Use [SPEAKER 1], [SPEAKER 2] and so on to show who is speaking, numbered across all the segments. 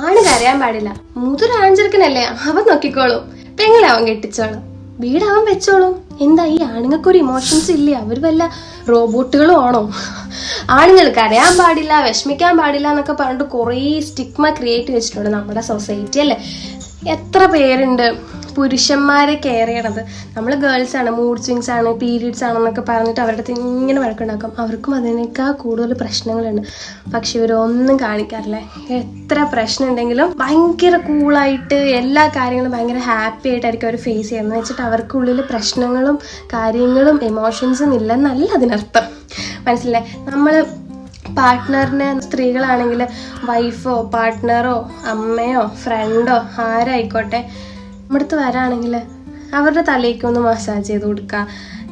[SPEAKER 1] ആണ് കരയാൻ പാടില്ല. മൂത്തൊരു ആൺചെറുക്കനല്ലേ, അവൻ നോക്കിക്കോളും. പെങ്ങളെ അവൻ കെട്ടിച്ചോളും, വീട് അവൻ വെച്ചോളും. എന്താ ഈ ആണുങ്ങൾക്കൊരു ഇമോഷൻസ് ഇല്ലേ? അവർ വല്ല റോബോട്ടുകളും ആണോ? ആണുങ്ങൾ കരയാൻ പാടില്ല, വിഷമിക്കാൻ പാടില്ല എന്നൊക്കെ പറഞ്ഞിട്ട് കുറേ സ്റ്റിഗ്മ ക്രിയേറ്റ് വെച്ചിട്ടുണ്ട് നമ്മുടെ സൊസൈറ്റി അല്ലേ. എത്ര പേരുണ്ട് പുരുഷന്മാരെ കെയർ ചെയ്യണത്. നമ്മൾ ഗേൾസ് ആണ്, മൂഡ് സ്വിങ്സ് ആണ്, പീരീഡ്സ് ആണെന്നൊക്കെ പറഞ്ഞിട്ട് അവരുടെ അടുത്ത് ഇങ്ങനെ വഴക്കുണ്ടാക്കും. അവർക്കും അതിനേക്കാൾ കൂടുതൽ പ്രശ്നങ്ങളുണ്ട്. പക്ഷെ ഇവരൊന്നും കാണിക്കാറില്ല. എത്ര പ്രശ്നം ഉണ്ടെങ്കിലും ഭയങ്കര കൂളായിട്ട് എല്ലാ കാര്യങ്ങളും ഭയങ്കര ഹാപ്പി ആയിട്ടായിരിക്കും അവർ ഫേസ് ചെയ്യുന്നത്. വെച്ചിട്ട് അവർക്കുള്ളിൽ പ്രശ്നങ്ങളും കാര്യങ്ങളും എമോഷൻസും ഇല്ലെന്നല്ല അതിനർത്ഥം. മനസ്സിലായി? നമ്മൾ പാർട്ട്ണറിനെ, സ്ത്രീകളാണെങ്കിൽ വൈഫോ പാർട്ട്ണറോ അമ്മയോ ഫ്രണ്ടോ ആരായിക്കോട്ടെ നമ്മുടെ അടുത്ത് വരാണെങ്കിൽ അവരുടെ തലയ്ക്ക് ഒന്ന് മസാജ് ചെയ്ത് കൊടുക്കുക.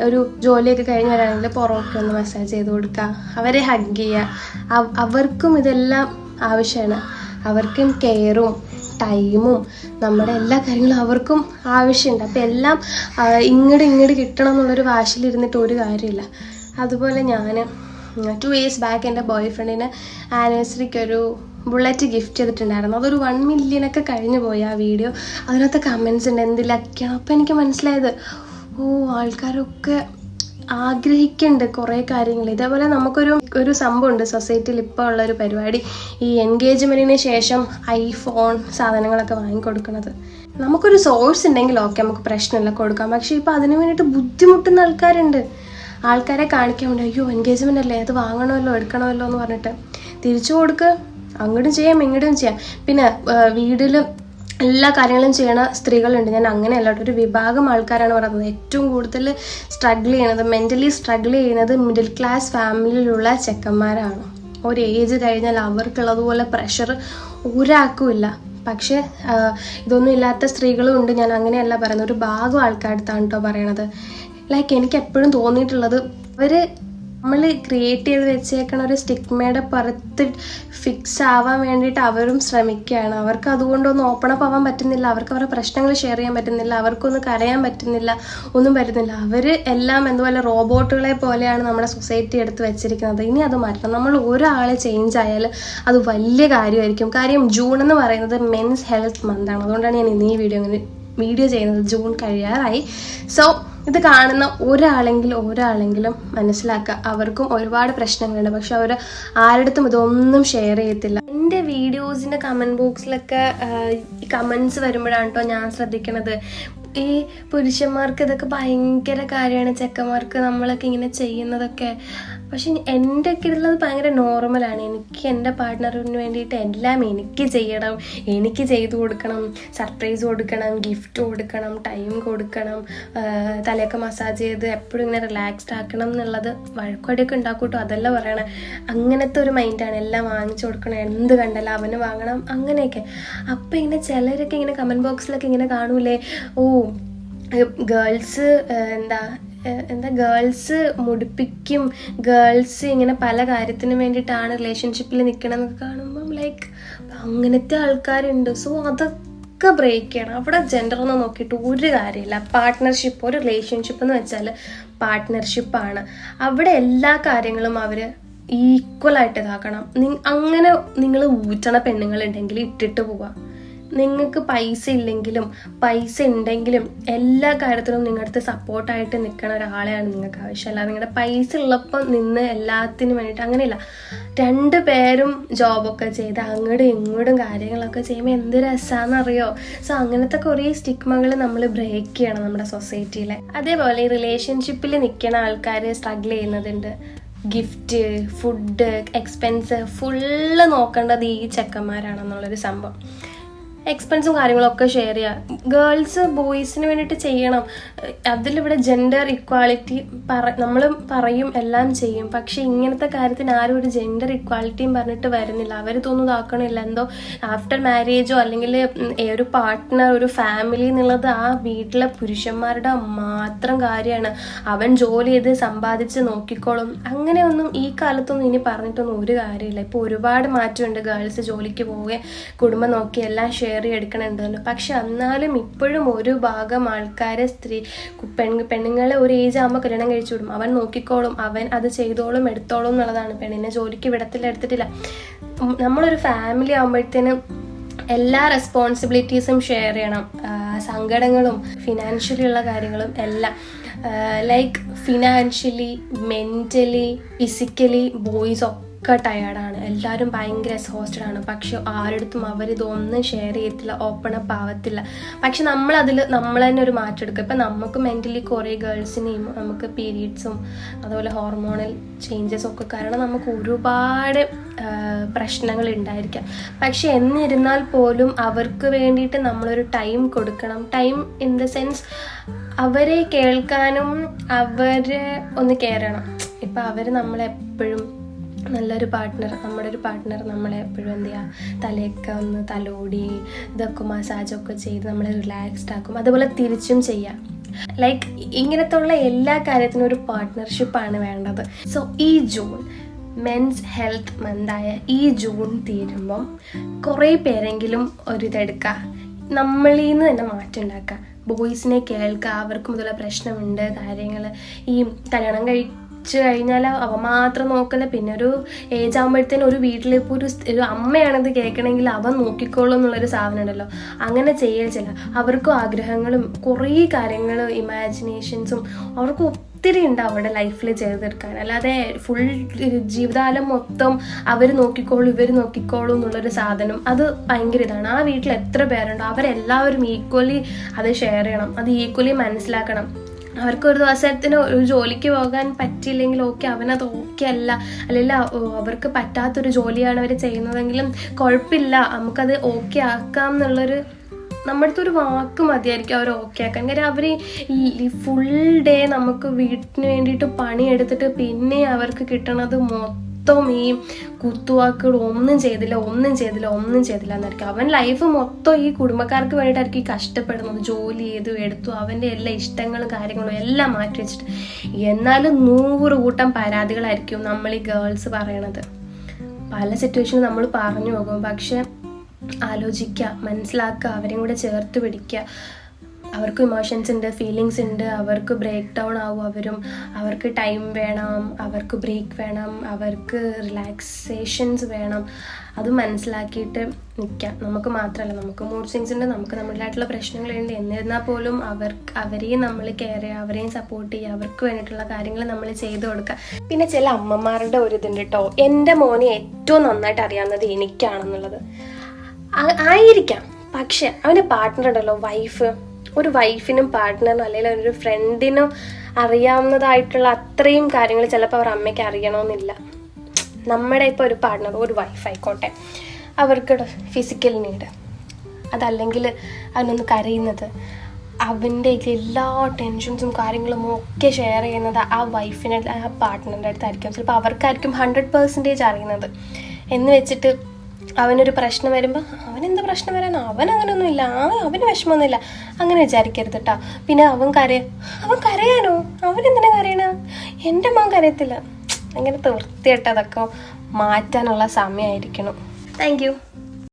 [SPEAKER 1] ഒരു ജോലിയൊക്കെ കഴിഞ്ഞ് വരാണെങ്കിൽ പുറമൊക്കെ ഒന്ന് മസാജ് ചെയ്ത് കൊടുക്കുക. അവരെ ഹഗ് ചെയ്യുക. അവർക്കും ഇതെല്ലാം ആവശ്യമാണ്. അവർക്കും കെയറും ടൈമും നമ്മുടെ എല്ലാ കാര്യങ്ങളും അവർക്കും ആവശ്യമുണ്ട്. അപ്പം എല്ലാം ഇങ്ങോട്ട് കിട്ടണം എന്നുള്ളൊരു വാശിയിലിരുന്നിട്ട് ഒരു കാര്യമില്ല. അതുപോലെ ഞാൻ 2 years ബാക്ക് എൻ്റെ ബോയ് ഫ്രണ്ടിന് ആനിവേഴ്സറിക്ക് ഒരു ബുള്ളറ്റ് ഗിഫ്റ്റ് ചെയ്തിട്ടുണ്ടായിരുന്നു. അതൊരു 1 million ഒക്കെ കഴിഞ്ഞു പോയി ആ വീഡിയോ. അതിനകത്ത് കമൻസ് ഉണ്ട് എന്തിലൊക്കെയാണ്. അപ്പോൾ എനിക്ക് മനസ്സിലായത്, ആൾക്കാരൊക്കെ ആഗ്രഹിക്കുന്നുണ്ട് കുറേ കാര്യങ്ങൾ. ഇതേപോലെ നമുക്കൊരു സംഭവമുണ്ട് സൊസൈറ്റിയിൽ ഇപ്പോൾ ഉള്ളൊരു പരിപാടി, ഈ എൻഗേജ്മെൻറ്റിന് ശേഷം ഐഫോൺ സാധനങ്ങളൊക്കെ വാങ്ങിക്കൊടുക്കുന്നത്. നമുക്കൊരു സോഴ്സ് ഉണ്ടെങ്കിൽ ഓക്കെ, നമുക്ക് പ്രശ്നമില്ല, കൊടുക്കാം. പക്ഷേ ഇപ്പോൾ അതിന് വേണ്ടിയിട്ട് ബുദ്ധിമുട്ടുന്ന ആൾക്കാരുണ്ട്. ആൾക്കാരെ കാണിക്കാൻ വേണ്ടി അയ്യോ എൻഗേജ്മെൻ്റ് അല്ലേ, അത് വാങ്ങണമല്ലോ എടുക്കണമല്ലോ എന്ന് പറഞ്ഞിട്ട് തിരിച്ചു കൊടുക്കുക. അങ്ങോട്ടും ചെയ്യാം ഇങ്ങോട്ടും ചെയ്യാം. പിന്നെ വീട്ടിൽ എല്ലാ കാര്യങ്ങളും ചെയ്യണ സ്ത്രീകളുണ്ട്. ഞാൻ അങ്ങനെയല്ല, ഒരു വിഭാഗം ആൾക്കാരാണ് പറയുന്നത്. ഏറ്റവും കൂടുതൽ സ്ട്രഗിൾ ചെയ്യണത്, മെൻ്റലി സ്ട്രഗിൾ ചെയ്യുന്നത് മിഡിൽ ക്ലാസ് ഫാമിലിയിലുള്ള ചെക്കന്മാരാണ്. ഒരു ഏജ് കഴിഞ്ഞാൽ അവർക്കുള്ളതുപോലെ പ്രഷർ ഒരാൾക്കും ഇല്ല. പക്ഷേ ഇതൊന്നും ഇല്ലാത്ത സ്ത്രീകളും ഉണ്ട്. ഞാൻ അങ്ങനെയല്ല പറയുന്നത്, ഒരു ഭാഗം ആൾക്കാരടുത്താണ് കേട്ടോ പറയണത്. ലൈക്ക് എനിക്ക് എപ്പോഴും തോന്നിയിട്ടുള്ളത്, നമ്മൾ ക്രിയേറ്റ് ചെയ്ത് വെച്ചേക്കണ ഒരു സ്റ്റിഗ്മയുടെ പുറത്ത് ഫിക്സ് ആവാൻ വേണ്ടിയിട്ട് അവരും ശ്രമിക്കുകയാണ്. അവർക്ക് അതുകൊണ്ടൊന്നും ഓപ്പൺ അപ്പ് ആവാൻ പറ്റുന്നില്ല. അവർക്ക് അവരുടെ പ്രശ്നങ്ങൾ ഷെയർ ചെയ്യാൻ പറ്റുന്നില്ല. അവർക്കൊന്നും കരയാൻ പറ്റുന്നില്ല. ഒന്നും പറ്റുന്നില്ല. അവർ എല്ലാം എന്തുപോലെ റോബോട്ടുകളെ പോലെയാണ് നമ്മുടെ സൊസൈറ്റി എടുത്ത് വെച്ചിരിക്കുന്നത്. ഇനി അത് മാറ്റണം. നമ്മൾ ഒരാൾ ചേഞ്ച് ആയാൽ അത് വലിയ കാര്യമായിരിക്കും. കാര്യം ജൂൺ എന്ന് പറയുന്നത് മെൻസ് ഹെൽത്ത് മന്താണ്. അതുകൊണ്ടാണ് ഞാൻ ഇന്ന് ഈ വീഡിയോ ചെയ്യുന്നത്. ജൂൺ കഴിയാറായി. സോ ഇത് കാണുന്ന ഒരാളെങ്കിലും മനസ്സിലാക്കുക, അവർക്കും ഒരുപാട് പ്രശ്നങ്ങളുണ്ട്. പക്ഷെ അവർ ആരുടെടുത്തും ഇതൊന്നും ഷെയർ ചെയ്യത്തില്ല. എൻ്റെ വീഡിയോസിൻ്റെ കമൻറ്റ് ബോക്സിലൊക്കെ കമൻസ് വരുമ്പോഴാണ് കേട്ടോ ഞാൻ ശ്രദ്ധിക്കണത്, ഈ പുരുഷന്മാർക്ക് ഇതൊക്കെ ഭയങ്കര കാര്യമാണ്, ചെക്കന്മാർക്ക് നമ്മളൊക്കെ ഇങ്ങനെ ചെയ്യുന്നതൊക്കെ. പക്ഷെ എൻ്റെ ഒക്കെ ഉള്ളത് ഭയങ്കര നോർമലാണ്. എനിക്ക് എൻ്റെ പാർട്ട്ണറിന് വേണ്ടിയിട്ട് എല്ലാം എനിക്ക് ചെയ്യണം, എനിക്ക് ചെയ്തു കൊടുക്കണം, സർപ്രൈസ് കൊടുക്കണം, ഗിഫ്റ്റ് കൊടുക്കണം, ടൈം കൊടുക്കണം, തലയൊക്കെ മസാജ് ചെയ്ത് എപ്പോഴും ഇങ്ങനെ റിലാക്സ്ഡ് ആക്കണം എന്നുള്ളത്. വഴക്കടിയൊക്കെ ഉണ്ടാക്കൂട്ടോ, അതല്ല പറയണേ. അങ്ങനത്തെ ഒരു മൈൻഡാണ്. എല്ലാം വാങ്ങിച്ചു കൊടുക്കണം, എന്ത് കണ്ടല്ലോ അവന് വാങ്ങണം, അങ്ങനെയൊക്കെ. അപ്പം ഇങ്ങനെ ചിലരൊക്കെ ഇങ്ങനെ കമൻറ്റ് ബോക്സിലൊക്കെ ഇങ്ങനെ കാണൂലേ, ഗേൾസ് ഗേൾസ് മുടിപ്പിക്കും, ഗേൾസ് ഇങ്ങനെ പല കാര്യത്തിന് വേണ്ടിയിട്ടാണ് റിലേഷൻഷിപ്പിൽ നിൽക്കണം എന്നൊക്കെ കാണുമ്പം ലൈക്ക് അങ്ങനത്തെ ആൾക്കാരുണ്ട്. സോ അതൊക്കെ ബ്രേക്ക് ചെയ്യണം. അവിടെ ജെൻഡറൊന്നും നോക്കിയിട്ട് ഒരു കാര്യമില്ല. പാർട്ട്ണർഷിപ്പ്, ഒരു റിലേഷൻഷിപ്പ് എന്ന് വെച്ചാൽ പാർട്ട്ണർഷിപ്പാണ്. അവിടെ എല്ലാ കാര്യങ്ങളും അവർ ഈക്വലായിട്ട് ഇതാക്കണം. അങ്ങനെ നിങ്ങൾ ഊറ്റണ പെണ്ണുങ്ങളുണ്ടെങ്കിൽ ഇട്ടിട്ട് പോവാം. നിങ്ങൾക്ക് പൈസ ഇല്ലെങ്കിലും പൈസ ഉണ്ടെങ്കിലും എല്ലാ കാര്യത്തിലും നിങ്ങളുടെ അടുത്ത് സപ്പോർട്ടായിട്ട് നിൽക്കണ ഒരാളെയാണ് നിങ്ങൾക്ക് ആവശ്യമല്ല. നിങ്ങളുടെ പൈസ ഉള്ളപ്പം നിന്ന് എല്ലാത്തിനും വേണ്ടിയിട്ട് അങ്ങനെയില്ല. 2 പേരും ജോബൊക്കെ ചെയ്ത് അങ്ങോട്ടും ഇങ്ങോട്ടും കാര്യങ്ങളൊക്കെ ചെയ്യുമ്പോൾ എന്ത് രസമാണെന്നറിയോ. സോ അങ്ങനത്തെ കുറേ സ്റ്റിഗ്മകൾ നമ്മൾ ബ്രേക്ക് ചെയ്യണം നമ്മുടെ സൊസൈറ്റിയിലെ. അതേപോലെ ഈ റിലേഷൻഷിപ്പിൽ നിൽക്കുന്ന ആൾക്കാർ സ്ട്രഗിൾ ചെയ്യുന്നതുണ്ട്. ഗിഫ്റ്റ്, ഫുഡ്, എക്സ്പെൻസ് ഫുള്ള് നോക്കേണ്ടത് ഈ ചെക്കന്മാരാണെന്നുള്ളൊരു സംഭവം. എക്സ്പെൻസും കാര്യങ്ങളൊക്കെ ഷെയർ ചെയ്യുക. ഗേൾസ് ബോയ്സിന് വേണ്ടിയിട്ട് ചെയ്യണം. അതിലിവിടെ ജെൻഡർ ഇക്വാളിറ്റി നമ്മൾ പറയും, എല്ലാം ചെയ്യും. പക്ഷെ ഇങ്ങനത്തെ കാര്യത്തിന് ആരും ഒരു ജെൻഡർ ഇക്വാളിറ്റിയും പറഞ്ഞിട്ട് വരുന്നില്ല. അവർ തോന്നുന്നതാക്കണില്ല. എന്തോ ആഫ്റ്റർ മാരേജോ അല്ലെങ്കിൽ ഒരു പാർട്ട്ണർ, ഒരു ഫാമിലി എന്നുള്ളത് ആ വീട്ടിലെ പുരുഷന്മാരുടെ മാത്രം കാര്യമാണ്. അവൻ ജോലി ചെയ്ത് സമ്പാദിച്ച് നോക്കിക്കോളും. അങ്ങനെയൊന്നും ഈ കാലത്തൊന്നും ഇനി പറഞ്ഞിട്ടൊന്നും ഒരു കാര്യമില്ല. ഇപ്പോൾ ഒരുപാട് മാറ്റമുണ്ട്. ഗേൾസ് ജോലിക്ക് പോവുകയും കുടുംബം നോക്കി എല്ലാം ഷെയർ എടുക്കണുണ്ടെന്ന്. പക്ഷെ എന്നാലും ഇപ്പോഴും ഒരു ഭാഗം ആൾക്കാരെ പെണ്ണുങ്ങളെ ഒരു ഏജ് ആകുമ്പോൾ കല്യാണം കഴിച്ചു വിടും. അവൻ നോക്കിക്കോളും, അവൻ അത് ചെയ്തോളും എടുത്തോളും എന്നുള്ളതാണ്. പെണ്ണിനെ ജോലിക്ക് എടുത്തിട്ടില്ല. നമ്മളൊരു ഫാമിലി ആകുമ്പോഴത്തേനും എല്ലാ റെസ്പോൺസിബിലിറ്റീസും ഷെയർ ചെയ്യണം, സങ്കടങ്ങളും ഫിനാൻഷ്യലി ഉള്ള കാര്യങ്ങളും എല്ലാം. Like financially, mentally, physically boys ഒക്കെ ടയേർഡാണ്, എല്ലാവരും ഭയങ്കര എക്സോസ്റ്റഡ് ആണ്. പക്ഷെ ആരുടെടുത്തും അവരിതൊന്നും ഷെയർ ചെയ്യത്തില്ല, ഓപ്പൺ അപ്പ് ആവത്തില്ല. പക്ഷെ നമ്മളതിൽ നമ്മൾ തന്നെ ഒരു മാറ്റം എടുക്കുക. ഇപ്പം നമുക്ക് മെൻ്റലി കുറേ ഗേൾസിനെയും നമുക്ക് പീരീഡ്സും അതുപോലെ ഹോർമോണൽ ചേഞ്ചസും ഒക്കെ കാരണം നമുക്ക് ഒരുപാട് പ്രശ്നങ്ങൾ ഉണ്ടായിരിക്കാം. പക്ഷെ എന്നിരുന്നാൽ പോലും അവർക്ക് വേണ്ടിയിട്ട് നമ്മളൊരു ടൈം കൊടുക്കണം. ടൈം ഇൻ ദ സെൻസ് അവരെ കേൾക്കാനും അവരെ ഒന്ന് കെയർ ചെയ്യണം. ഇപ്പം അവർ നമ്മളെപ്പോഴും നല്ലൊരു പാർട്ട്ണർ, നമ്മുടെ ഒരു പാർട്ട്ണർ നമ്മളെ എപ്പോഴും എന്ത് ചെയ്യുക, തലയൊക്കെ ഒന്ന് തലോടി ഇതൊക്കെ മസാജൊക്കെ ചെയ്ത് നമ്മളെ റിലാക്സ്ഡ് ആക്കും. അതുപോലെ തിരിച്ചും ചെയ്യാം. ലൈക്ക് ഇങ്ങനത്തെ ഉള്ള എല്ലാ കാര്യത്തിനും ഒരു പാർട്ട്ണർഷിപ്പാണ് വേണ്ടത്. സോ ഈ ജൂൺ മെൻസ് ഹെൽത്ത് മന്തായ ഈ ജൂൺ തീരുമ്പം കുറേ പേരെങ്കിലും ഒരിതെടുക്കുക, നമ്മളിൽ നിന്ന് തന്നെ മാറ്റം ഉണ്ടാക്കുക. ബോയ്സിനെ കേൾക്കുക, അവർക്കും ഇതുള്ള പ്രശ്നമുണ്ട് കാര്യങ്ങൾ. ഈ കല്യാണം കഴിഞ്ഞാൽ അവ മാത്രം നോക്കല്ല, പിന്നെ ഒരു ഏജ് ആകുമ്പോഴത്തേനും ഒരു വീട്ടിലിപ്പോൾ ഒരു അമ്മയാണത് കേൾക്കണമെങ്കിൽ അവൻ നോക്കിക്കോളും എന്നുള്ളൊരു സാധനം ഉണ്ടല്ലോ, അങ്ങനെ ചെയ്യില്ല. അവർക്കും ആഗ്രഹങ്ങളും കുറേ കാര്യങ്ങൾ ഇമാജിനേഷൻസും അവർക്ക് ഒത്തിരി ഉണ്ട് അവരുടെ ലൈഫിൽ ചെയ്തെടുക്കാൻ. അല്ലാതെ ഫുൾ ജീവിതകാലം മൊത്തം അവർ നോക്കിക്കോളൂ ഇവർ നോക്കിക്കോളൂ എന്നുള്ളൊരു സാധനം അത് ഭയങ്കര ഇതാണ്. ആ വീട്ടിൽ എത്ര പേരുണ്ടോ അവരെല്ലാവരും ഈക്വലി അത് ഷെയർ ചെയ്യണം, അത് ഈക്വലി മനസ്സിലാക്കണം. അവർക്കൊരു ദിവസത്തിന് ഒരു ജോലിക്ക് പോകാൻ പറ്റിയില്ലെങ്കിൽ ഓക്കെ, അവനത് ഓക്കെ അല്ല, അല്ലെങ്കിൽ അവർക്ക് പറ്റാത്തൊരു ജോലിയാണ് അവർ ചെയ്യുന്നതെങ്കിലും കുഴപ്പമില്ല, നമുക്കത് ഓക്കെ ആക്കാം എന്നുള്ളൊരു നമ്മുടെ അടുത്തൊരു വാക്ക് മതിയായിരിക്കും അവർ ഓക്കെ ആക്കാൻ. കാര്യം അവർ ഈ ഫുൾ ഡേ നമുക്ക് വീട്ടിന് വേണ്ടിയിട്ട് പണിയെടുത്തിട്ട് പിന്നെ അവർക്ക് കിട്ടണത് മൊത്തം ഈ കുത്തുവാക്കുകൾ, ഒന്നും ചെയ്തില്ല എന്നായിരിക്കും. അവൻ ലൈഫ് മൊത്തം ഈ കുടുംബക്കാർക്ക് വേണ്ടിയിട്ടായിരിക്കും ഈ കഷ്ടപ്പെടുന്നത്. ജോലി ചെയ്തു എടുത്തു അവൻ്റെ എല്ലാ ഇഷ്ടങ്ങളും കാര്യങ്ങളും എല്ലാം മാറ്റി വെച്ചിട്ട്. എന്നാലും 100 കൂട്ടം പരാതികളായിരിക്കും നമ്മൾ ഈ ഗേൾസ് പറയണത്. പല സിറ്റുവേഷനും നമ്മൾ പറഞ്ഞു പോകും. പക്ഷെ ആലോചിക്കുക, മനസ്സിലാക്കുക, അവരെയും കൂടെ ചേർത്ത് പിടിക്കുക. അവർക്ക് ഇമോഷൻസ് ഉണ്ട്, ഫീലിങ്സ് ഉണ്ട്, അവർക്ക് ബ്രേക്ക് ഡൗൺ ആവും. അവർക്ക് ടൈം വേണം, അവർക്ക് ബ്രേക്ക് വേണം, അവർക്ക് റിലാക്സേഷൻസ് വേണം. അത് മനസ്സിലാക്കിയിട്ട് നിൽക്കാം. നമുക്ക് മാത്രമല്ല, നമുക്ക് മൂഡ് സ്വിങ്സ് ഉണ്ട്, നമുക്ക് നമ്മുടേതായിട്ടുള്ള പ്രശ്നങ്ങളുണ്ട്. എന്നിരുന്നാൽ പോലും അവരെയും നമ്മൾ കെയർ ചെയ്യുക, അവരെയും സപ്പോർട്ട് ചെയ്യുക, അവർക്ക് വേണ്ടിയിട്ടുള്ള കാര്യങ്ങൾ നമ്മൾ ചെയ്തു കൊടുക്കുക. പിന്നെ ചില അമ്മമാരുടെ ഒരു ഇതുണ്ട് കേട്ടോ, എൻ്റെ മോനെ ഏറ്റവും നന്നായിട്ട് അറിയാവുന്നത് എനിക്കാണെന്നുള്ളത് ആയിരിക്കാം. പക്ഷെ അവൻ്റെ പാർട്ട്ണർ ഉണ്ടല്ലോ, ഒരു വൈഫിനും പാർട്ട്ണറിനും അല്ലെങ്കിൽ ഒരു ഫ്രണ്ടിനും അറിയാവുന്നതായിട്ടുള്ള അത്രയും കാര്യങ്ങൾ ചിലപ്പോൾ അവർ അമ്മയ്ക്ക് അറിയണമെന്നില്ല. നമ്മുടെ ഇപ്പോൾ ഒരു പാർട്ട്ണർ, ഒരു വൈഫ് ആയിക്കോട്ടെ, അവർക്ക് ഫിസിക്കൽ നീഡ്, അതല്ലെങ്കിൽ അവനൊന്ന് കരയുന്നത്, അവൻ്റെ എല്ലാ ടെൻഷൻസും കാര്യങ്ങളും ഒക്കെ ഷെയർ ചെയ്യുന്നത് ആ വൈഫിനെ ആ പാർട്ട്ണറിൻ്റെ അടുത്തായിരിക്കും. ചിലപ്പോൾ അവർക്കായിരിക്കും 100% അറിയുന്നത്. എന്ന് വെച്ചിട്ട് അവനൊരു പ്രശ്നം വരുമ്പോൾ അവനെന്ത് പ്രശ്നം വരാനോ, അവനങ്ങനെയൊന്നുമില്ല, അവന് വിഷമമൊന്നുമില്ല, അങ്ങനെ വിചാരിക്കരുത് കേട്ടോ. പിന്നെ അവൻ കരയാനോ, അവനെന്തിനാ കരയണ, എൻ്റെ മോൻ കരയത്തില്ല. അങ്ങനെ വൃത്തിയായിട്ട് അതൊക്കെ മാറ്റാനുള്ള സമയമായിരിക്കണം. Thank you.